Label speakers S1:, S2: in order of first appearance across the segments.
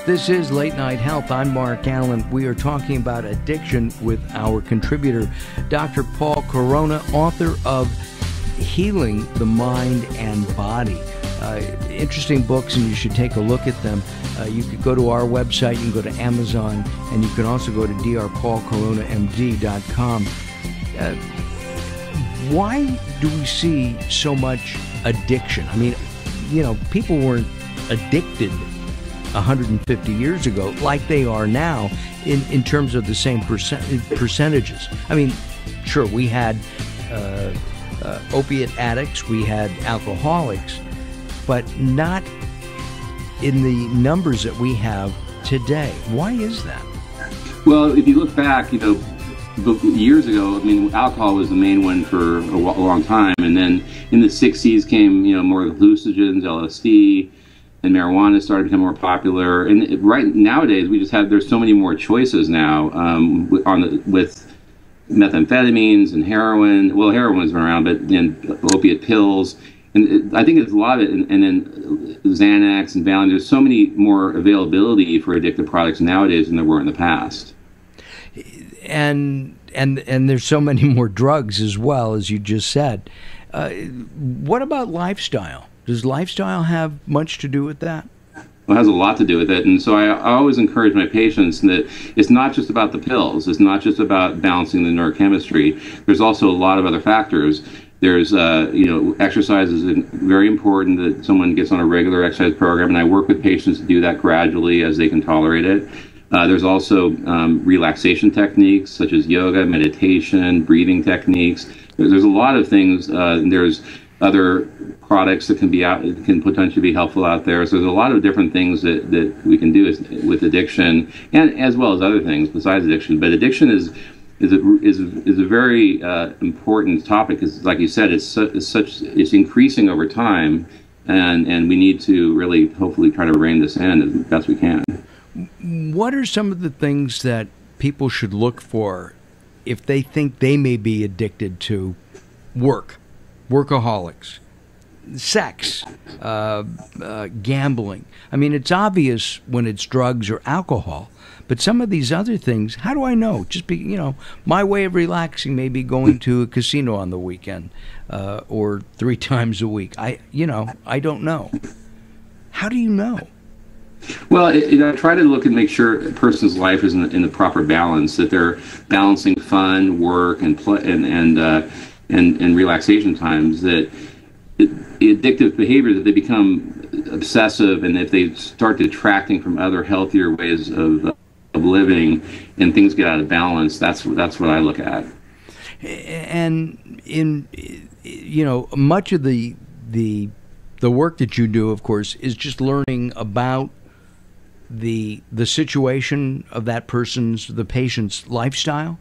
S1: This is Late Night Health. I'm Mark Alyn. We are talking about addiction with our contributor, Dr. Paul Corona, author of Healing the Mind and Body. Interesting books, and you should take a look at them. You could go to our website, you can go to Amazon, and you can also go to drpaulcoronamd.com. Why do we see so much addiction? I mean, you know, people weren't addicted 150 years ago like they are now in terms of the same percentages. I mean, sure, we had opiate addicts, we had alcoholics, but not in the numbers that we have today. Why is that?
S2: Well, if you look back, you know, years ago, I mean, alcohol was the main one for a long time, and then in the 60s came, you know, more hallucinogens, LSD, and marijuana started to become more popular. And right nowadays, we just have, there's so many more choices now with methamphetamines and heroin. Well, heroin has been around, but then opiate pills. And I think it's a lot of it, and then Xanax and Valium. There's so many more availability for addictive products nowadays than there were in the past.
S1: And there's so many more drugs as well, as you just said. What about lifestyle? Does lifestyle have much to do with that?
S2: Well, it has a lot to do with it. And so I always encourage my patients that it's not just about the pills. It's not just about balancing the neurochemistry. There's also a lot of other factors. There's, you know, exercise is very important, that someone gets on a regular exercise program, and I work with patients to do that gradually as they can tolerate it. There's also relaxation techniques such as yoga, meditation, breathing techniques. There's a lot of things. There's other products that can potentially be helpful out there. So there's a lot of different things that we can do with addiction, and as well as other things besides addiction. But addiction is a very important topic, because, like you said, it's increasing over time, and we need to really hopefully try to rein this in as best we can.
S1: What are some of the things that people should look for if they think they may be addicted to workaholics, sex, gambling? I mean, it's obvious when it's drugs or alcohol, but some of these other things, how do I know? Just be, you know, my way of relaxing may be going to a casino on the weekend or 3 times a week. I don't know. How do you know?
S2: Well, I try to look and make sure a person's life is in the proper balance, that they're balancing fun, work, and play, and relaxation times. That addictive behavior, that they become obsessive, and if they start detracting from other healthier ways of living, and things get out of balance, that's what I look at.
S1: And in, you know, much of the work that you do, of course, is just learning about the situation of that the patient's lifestyle.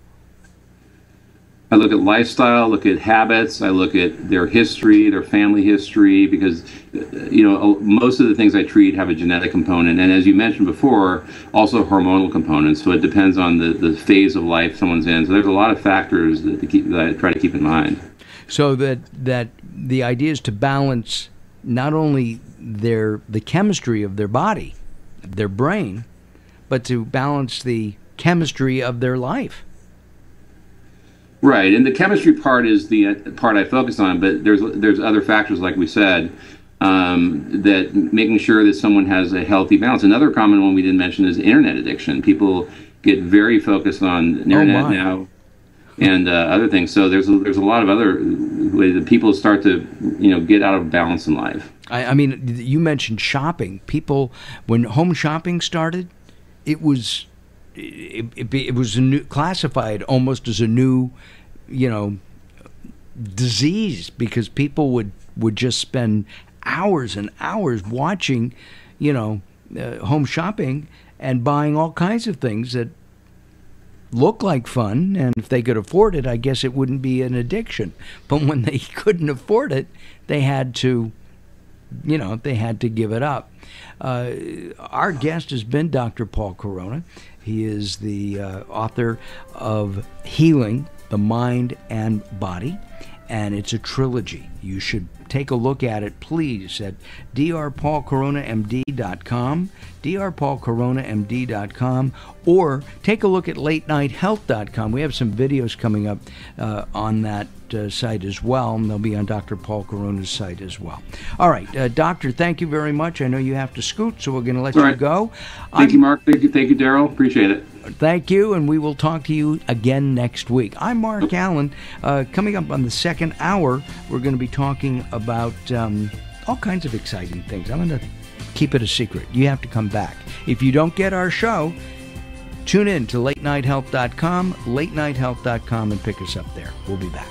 S2: I look at lifestyle, look at habits, I look at their history, their family history, because, you know, most of the things I treat have a genetic component, and as you mentioned before, also hormonal components. So it depends on the phase of life someone's in. So there's a lot of factors that I try to keep in mind.
S1: So that the idea is to balance not only the chemistry of their body, their brain, but to balance the chemistry of their life.
S2: Right, and the chemistry part is the part I focus on, but there's other factors, like we said, that making sure that someone has a healthy balance. Another common one we didn't mention is internet addiction. People get very focused on the internet now, and other things. So there's a lot of other ways that people start to, you know, get out of balance in life.
S1: I mean, you mentioned shopping. People, when home shopping started, it was classified almost as a new, you know, disease, because people would just spend hours and hours watching, you know, home shopping and buying all kinds of things that look like fun, and if they could afford it, I guess it wouldn't be an addiction. But when they couldn't afford it, they had to, you know, they had to give it up. Our guest has been Dr. Paul Corona. He is the author of Healing the Mind and Body, and it's a trilogy. You should take a look at it, please, at drpaulcoronamd.com, drpaulcoronamd.com, or take a look at latenighthealth.com. We have some videos coming up on that site as well, and they'll be on Dr. Paul Corona's site as well. All right, Doctor, thank you very much. I know you have to scoot, so we're going to let you go.
S2: Thank you, Mark. Thank you, Daryl. Appreciate it.
S1: Thank you, and we will talk to you again next week. I'm Mark Alyn. Coming up on the second hour, we're going to be talking about all kinds of exciting things. I'm going to keep it a secret. You have to come back. If you don't get our show, tune in to latenighthealth.com, latenighthealth.com, and pick us up there. We'll be back.